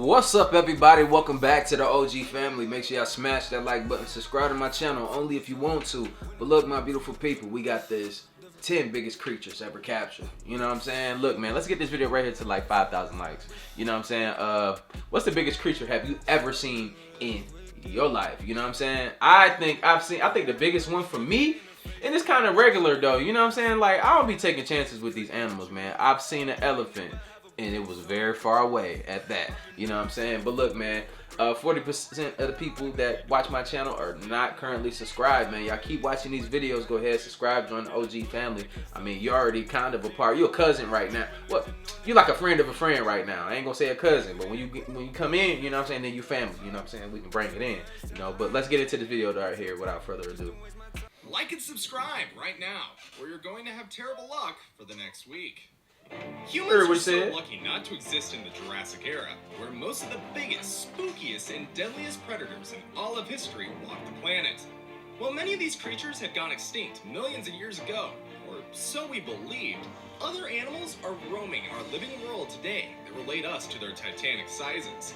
What's up, everybody? Welcome back to the OG family. Make sure y'all smash that like button, subscribe to my channel only if you want to. But look, my beautiful people, we got this 10 biggest creatures ever captured. You know what I'm saying? Look, man, let's get this video right here to like 5,000 likes. You know what I'm saying? What's the biggest creature have you ever seen in your life? You know what I'm saying? I think the biggest one for me, and it's kind of regular though. You know what I'm saying? Like, I don't be taking chances with these animals, man. I've seen an elephant, and it was very far away at that. You know what I'm saying? But look, man, 40% of the people that watch my channel are not currently subscribed, man. Y'all keep watching these videos. Go ahead, subscribe, join the OG family. I mean, you're already kind of a part. You're a cousin right now. Well, you're like a friend of a friend right now. I ain't gonna say a cousin, but when you come in, you know what I'm saying, then you family. You know what I'm saying? We can bring it in, you know. But let's get into this video right here without further ado. Like and subscribe right now, or you're going to have terrible luck for the next week. Humans are so lucky not to exist in the Jurassic era, where most of the biggest, spookiest, and deadliest predators in all of history walked the planet. While many of these creatures had gone extinct millions of years ago, or so we believed, other animals are roaming our living world today that relate us to their titanic sizes.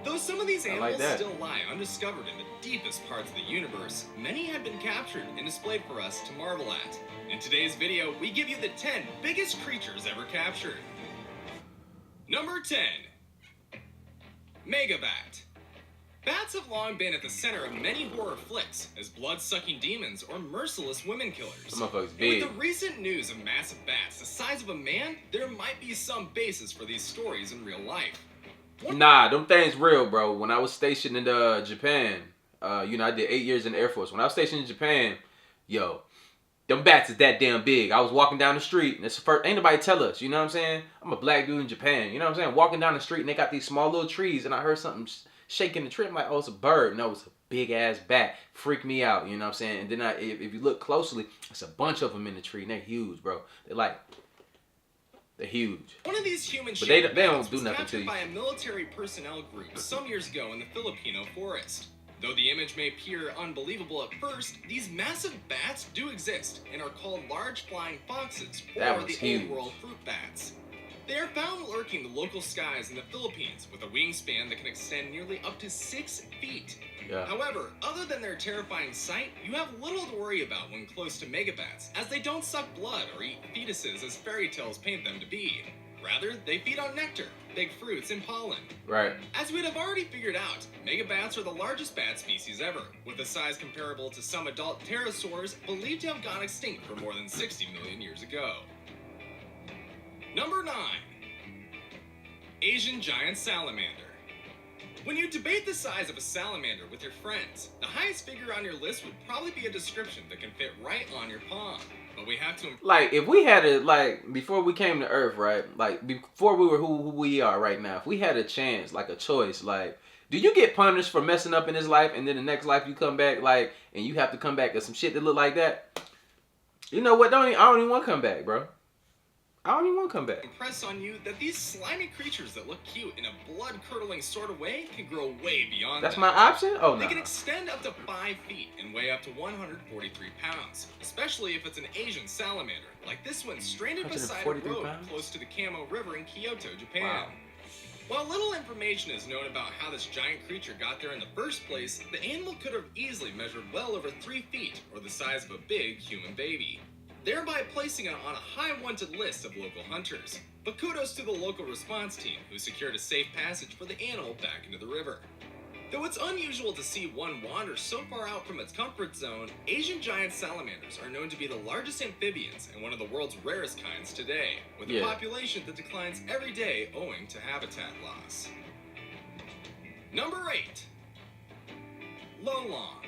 Though some of these animals still lie undiscovered in the deepest parts of the universe, many have been captured and displayed for us to marvel at. In today's video, we give you the 10 biggest creatures ever captured. Number 10. Megabat. Bats have long been at the center of many horror flicks as blood-sucking demons or merciless women killers. With the recent news of massive bats the size of a man, there might be some basis for these stories in real life. Nah, them things real, bro. When I was stationed in Japan, you know, I did 8 years in the Air Force. When I was stationed in Japan, yo, them bats is that damn big. I was walking down the street, and it's the first, ain't nobody tell us, you know what I'm saying? I'm a black dude in Japan, you know what I'm saying? Walking down the street, and they got these small little trees, and I heard something shaking the tree. I'm like, oh, it's a bird. No, it's a big-ass bat. Freaked me out, you know what I'm saying? And then if you look closely, it's a bunch of them in the tree, and they're huge, bro. They're huge. One of these human but they don't do nothing to you. By a military personnel group some years ago in the Filipino forest. Though the image may appear unbelievable at first, these massive bats do exist and are called large flying foxes, or the old world fruit bats. They are found lurking the local skies in the Philippines with a wingspan that can extend nearly up to 6 feet. Yeah. However, other than their terrifying sight, you have little to worry about when close to megabats, as they don't suck blood or eat fetuses as fairy tales paint them to be. Rather, they feed on nectar, big fruits, and pollen. Right. As we'd have already figured out, megabats are the largest bat species ever, with a size comparable to some adult pterosaurs believed to have gone extinct for more than 60 million years ago. Number 9. Asian giant salamander. When you debate the size of a salamander with your friends, the highest figure on your list would probably be a description that can fit right on your palm. But we have to... Like, if we had a, like, before we came to Earth, right? Like, before we were who we are right now, if we had a chance, like a choice, like, do you get punished for messing up in this life, and then the next life you come back, like, and you have to come back to some shit that look like that? You know what? I don't even want to come back, bro. I don't even want to come back. Impress on you that these slimy creatures that look cute in a blood-curdling sort of way can grow way beyond That's my option? Oh, no. They can extend up to 5 feet and weigh up to 143 pounds, especially if it's an Asian salamander, like this one stranded beside a road close to the Kamo River in Kyoto, Japan. Wow. While little information is known about how this giant creature got there in the first place, the animal could have easily measured well over 3 feet, or the size of a big human baby, thereby placing it on a high wanted list of local hunters. But kudos to the local response team, who secured a safe passage for the animal back into the river. Though it's unusual to see one wander so far out from its comfort zone, Asian giant salamanders are known to be the largest amphibians and one of the world's rarest kinds today, with a population that declines every day owing to habitat loss. Number 8. Lolong.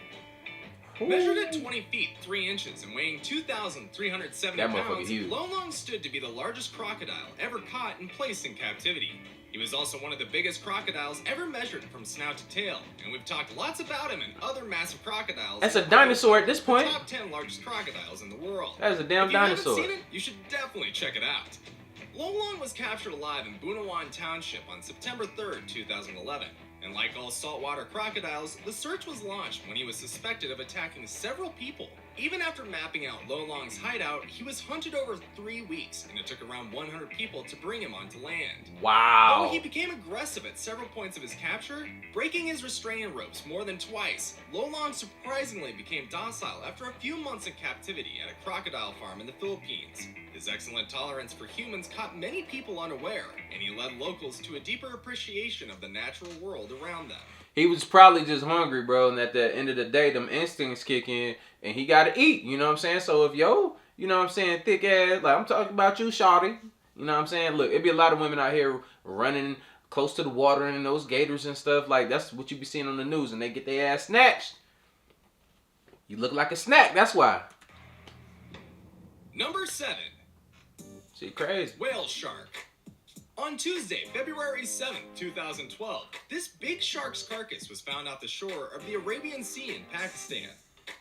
Measured at 20 feet 3 inches and weighing 2,370 pounds, Lolong stood to be the largest crocodile ever caught and placed in captivity. He was also one of the biggest crocodiles ever measured from snout to tail, and we've talked lots about him and other massive crocodiles. That's a dinosaur at this point. The top 10 largest crocodiles in the world. That is a damn dinosaur. If you haven't seen it, you should definitely check it out. Lolong was captured alive in Bunawan Township on September 3rd, 2011. And like all saltwater crocodiles, the search was launched when he was suspected of attacking several people. Even after mapping out Lolong's hideout, he was hunted over 3 weeks, and it took around 100 people to bring him onto land. Wow. Though he became aggressive at several points of his capture, breaking his restraining ropes more than twice, Lolong surprisingly became docile after a few months in captivity at a crocodile farm in the Philippines. His excellent tolerance for humans caught many people unaware, and he led locals to a deeper appreciation of the natural world around them. He was probably just hungry, bro, and at the end of the day, them instincts kick in, and he gotta eat, you know what I'm saying? So if yo, you know what I'm saying, thick ass, like I'm talking about you, shawty, you know what I'm saying? Look, it be a lot of women out here running close to the water and those gators and stuff, like that's what you be seeing on the news, and they get their ass snatched. You look like a snack, that's why. Number 7. Shit crazy. Whale shark. On Tuesday, February 7th, 2012, this big shark's carcass was found off the shore of the Arabian Sea in Pakistan.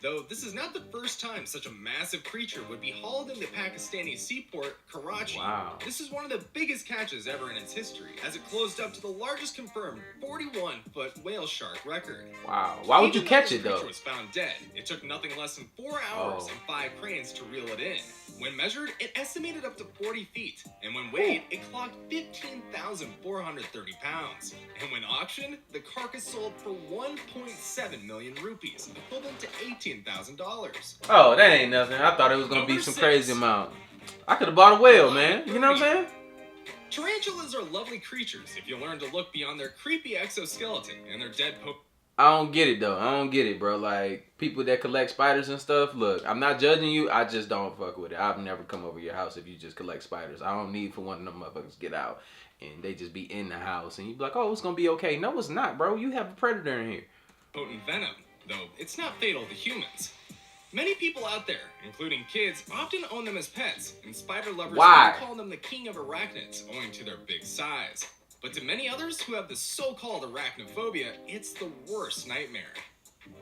Though this is not the first time such a massive creature would be hauled into Pakistani seaport, Karachi. Wow. This is one of the biggest catches ever in its history, as it closed up to the largest confirmed 41-foot whale shark record. Wow. Why would you catch it, though? The though? creature was found dead. It took nothing less than 4 hours and 5 cranes to reel it in. When measured, it estimated up to 40 feet, and when weighed, it clocked 15,430 pounds. And when auctioned, the carcass sold for 1.7 million rupees, equivalent to $18,000. Oh, that ain't nothing. I thought it was gonna be some crazy amount. I could have bought a whale, man. You know what I'm saying? Tarantulas are lovely creatures if you learn to look beyond their creepy exoskeleton and their dead I don't get it though. I don't get it, bro. Like people that collect spiders and stuff. Look, I'm not judging you. I just don't fuck with it. I've never come over your house if you just collect spiders. I don't need for one of them motherfuckers to get out and they just be in the house and you be like, oh, it's gonna be okay. No, it's not, bro. You have a predator in here. Potent venom, though it's not fatal to humans. Many people out there, including kids, often own them as pets, and spider lovers call them the king of arachnids, owing to their big size. But to many others who have the so-called arachnophobia, it's the worst nightmare.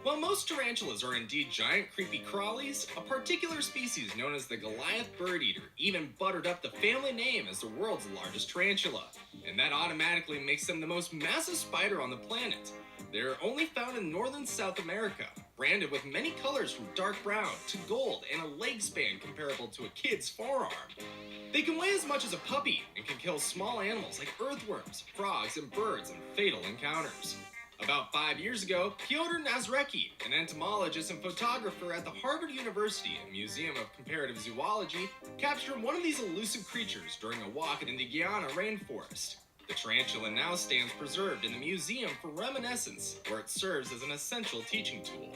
While most tarantulas are indeed giant creepy crawlies, a particular species known as the Goliath bird eater even buttered up the family name as the world's largest tarantula. And that automatically makes them the most massive spider on the planet. They're only found in northern South America, branded with many colors from dark brown to gold and a leg span comparable to a kid's forearm. They can weigh as much as a puppy and can kill small animals like earthworms, frogs, and birds in fatal encounters. About 5 years ago, Piotr Nazrecki, an entomologist and photographer at the Harvard University Museum of Comparative Zoology, captured one of these elusive creatures during a walk in the Guyana rainforest. The tarantula now stands preserved in the museum for reminiscence, where it serves as an essential teaching tool.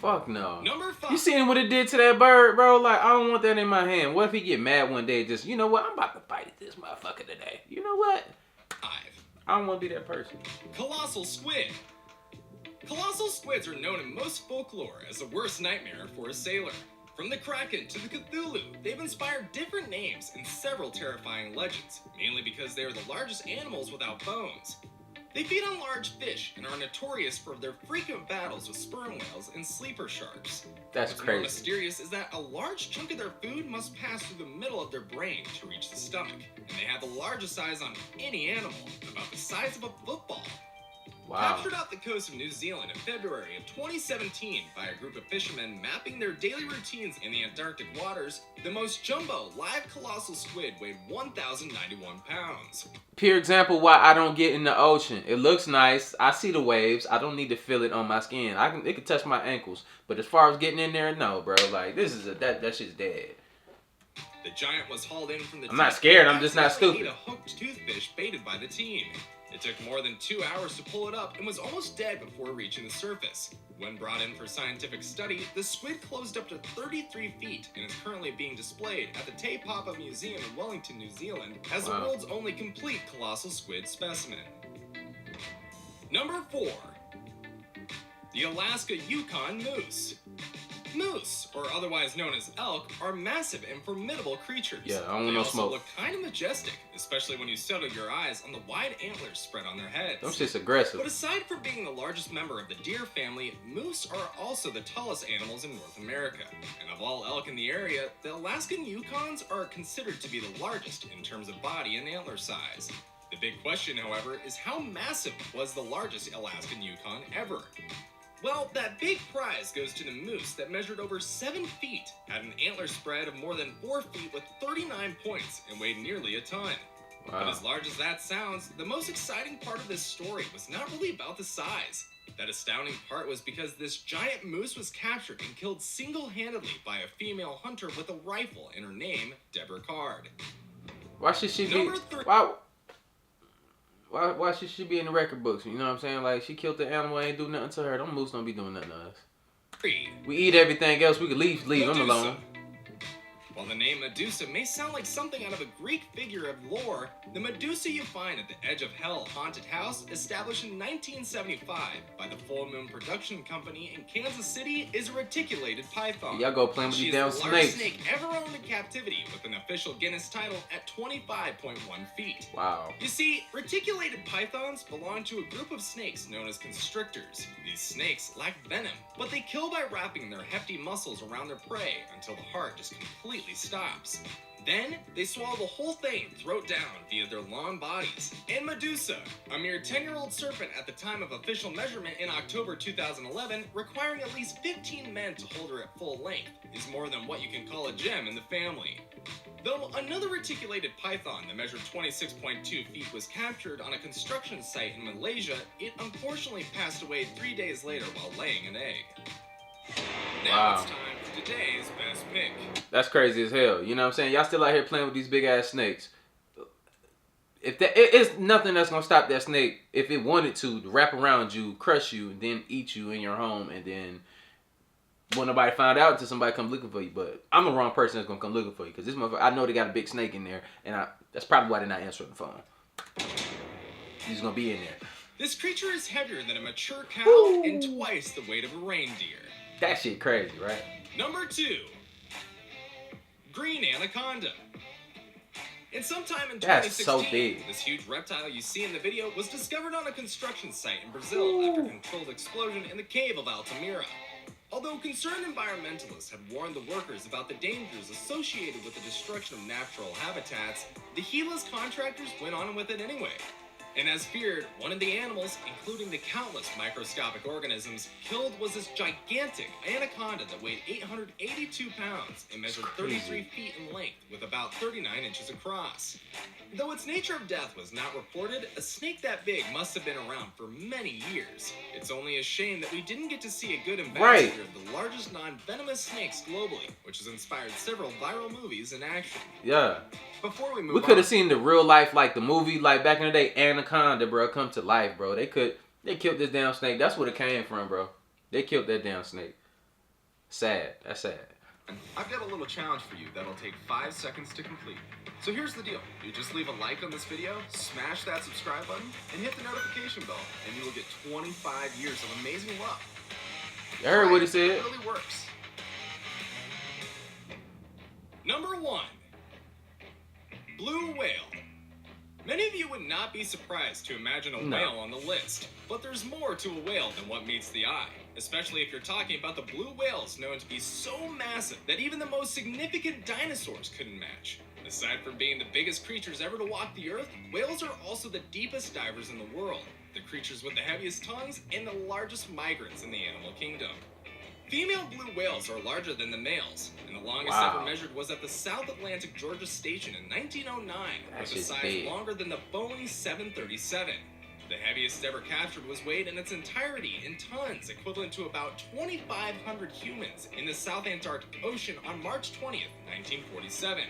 Fuck no. Number 5. You seen what it did to that bird, bro? Like, I don't want that in my hand. What if he get mad one day? Just, you know what? I'm about to fight this motherfucker today. You know what? 5. I don't want to be that person. Colossal squid. Colossal squids are known in most folklore as the worst nightmare for a sailor. From the Kraken to the Cthulhu, they've inspired different names and several terrifying legends, mainly because they are the largest animals without bones. They feed on large fish and are notorious for their frequent battles with sperm whales and sleeper sharks. That's What's crazy. more mysterious is that a large chunk of their food must pass through the middle of their brain to reach the stomach, and they have the largest size on any animal, about the size of a football. Wow. Captured off the coast of New Zealand in February of 2017 by a group of fishermen mapping their daily routines in the Antarctic waters, the most jumbo live colossal squid weighed 1,091 pounds. Pure example why I don't get in the ocean. It looks nice. I see the waves. I don't need to feel it on my skin. It can touch my ankles. But as far as getting in there, no, bro. Like, this is that shit's dead. The giant was hauled in from the I'm not scared. I'm just not stupid. Ate a hooked toothfish baited by the team. It took more than 2 hours to pull it up and was almost dead before reaching the surface. When brought in for scientific study, the squid closed up to 33 feet and is currently being displayed at the Te Papa Museum in Wellington, New Zealand, as the world's only complete colossal squid specimen. Number 4. The Alaska Yukon moose. Moose, or otherwise known as elk, are massive and formidable creatures. Yeah, I don't want no smoke. They also look kind of majestic, especially when you settle your eyes on the wide antlers spread on their heads. Them shit's aggressive. But aside from being the largest member of the deer family, moose are also the tallest animals in North America. And of all elk in the area, the Alaskan Yukons are considered to be the largest in terms of body and antler size. The big question, however, is how massive was the largest Alaskan Yukon ever? Well, that big prize goes to the moose that measured over 7 feet, had an antler spread of more than 4 feet with 39 points, and weighed nearly a ton. Wow. But as large as that sounds, the most exciting part of this story was not really about the size. That astounding part was because this giant moose was captured and killed single-handedly by a female hunter with a rifle in her name, Deborah Card. Why should she be? Why should she be in the record books? You know what I'm saying? Like, she killed the animal, ain't do nothing to her. Them moose don't be doing nothing to us. 3. We eat everything else. We could leave them alone. While the name Medusa may sound like something out of a Greek figure of lore, the Medusa you find at the Edge of Hell haunted house, established in 1975 by the Full Moon Production Company in Kansas City, is a reticulated python. Y'all go playing with these damn snakes. She is the largest snakes. snake ever owned in captivity, with an official Guinness title at 25.1 feet. Wow. You see, reticulated pythons belong to a group of snakes known as constrictors. These snakes lack venom, but they kill by wrapping their hefty muscles around their prey until the heart just completely stops. Then, they swallow the whole thing throat down via their long bodies. And Medusa, a mere 10-year-old serpent at the time of official measurement in October 2011, requiring at least 15 men to hold her at full length, is more than what you can call a gem in the family. Though another reticulated python that measured 26.2 feet was captured on a construction site in Malaysia, it unfortunately passed away 3 days later while laying an egg. Now it's time for today's best pick. That's crazy as hell. You know what I'm saying? Y'all still out here playing with these big ass snakes. It's nothing that's gonna stop that snake if it wanted to wrap around you, crush you, and then eat you in your home, and then won't nobody find out until somebody comes looking for you. But I'm the wrong person that's gonna come looking for you, because this motherfucker, I know they got a big snake in there, and that's probably why they're not answering the phone. He's gonna be in there. This creature is heavier than a mature cow and twice the weight of a reindeer. That shit crazy, right? Number 2. Green Anaconda. And sometime in 2016, That's so big. this huge reptile you see in the video was discovered on a construction site in Brazil after a controlled explosion in the cave of Altamira. Although concerned environmentalists had warned the workers about the dangers associated with the destruction of natural habitats, the heedless contractors went on with it anyway. And as feared, one of the animals, including the countless microscopic organisms, killed was this gigantic anaconda that weighed 882 pounds and measured 33 feet in length with about 39 inches across. Though its nature of death was not reported, a snake that big must have been around for many years. It's only a shame that we didn't get to see a good ambassador of the largest non-venomous snakes globally, which has inspired several viral movies in action. Yeah. Before we move We could have seen the real life, like the movie, like back in the day, Anaconda, bro, come to life, bro. They killed this damn snake. That's where it came from, bro. They killed that damn snake. Sad. That's sad. I've got a little challenge for you that'll take 5 seconds to complete. So here's the deal. You just leave a like on this video, smash that subscribe button, and hit the notification bell, and you will get 25 years of amazing luck. You heard what he said. It really works. Number 1. Blue whale. Many of you would not be surprised to imagine a whale on the list, but there's more to a whale than what meets the eye, especially if you're talking about the blue whales known to be so massive that even the most significant dinosaurs couldn't match. Aside from being the biggest creatures ever to walk the earth, whales are also the deepest divers in the world, the creatures with the heaviest tongues, and the largest migrants in the animal kingdom. Female blue whales are larger than the males, and the longest ever measured was at the South Atlantic Georgia Station in 1909, with a size longer than the Boeing 737. The heaviest ever captured was weighed in its entirety in tons, equivalent to about 2,500 humans in the South Antarctic Ocean on March 20th, 1947.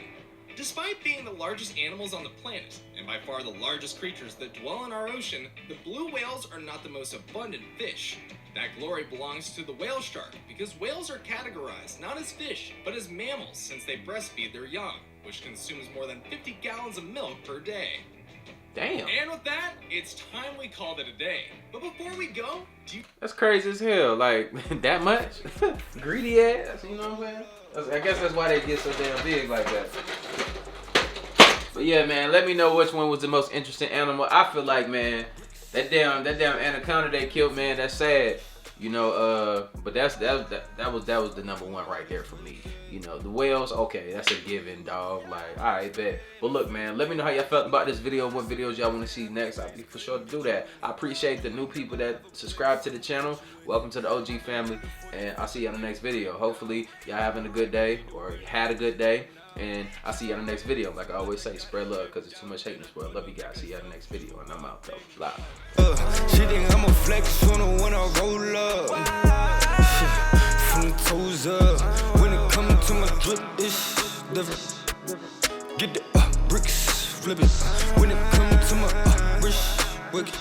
Despite being the largest animals on the planet, and by far the largest creatures that dwell in our ocean, the blue whales are not the most abundant fish. That glory belongs to the whale shark, because whales are categorized not as fish, but as mammals since they breastfeed their young, which consumes more than 50 gallons of milk per day. Damn. And with that, it's time we called it a day. But before we go, That's crazy as hell. Like, that much? Greedy ass, you know what I'm saying? I guess that's why they get so damn big like that. But yeah, man, let me know which one was the most interesting animal. I feel like, man, that damn anaconda they killed, man, that's sad. You know, but that was the number one right there for me. You know, the whales, okay, that's a given, dog. Like, all right, bet. But look, man, let me know how y'all felt about this video. What videos y'all want to see next? I'll be for sure to do that. I appreciate the new people that subscribe to the channel. Welcome to the OG family, and I'll see you on the next video. Hopefully, y'all having a good day or had a good day. And I'll see you on the next video. Like I always say, spread love because there's too much hate in this world. Love you guys. See you on the next video. And I'm out, though. Live. She think I'm a flex on her when I roll up. From the toes up. When it comes to my drip, it's different. Get the bricks, flip it. When it comes to my wrist, wicked.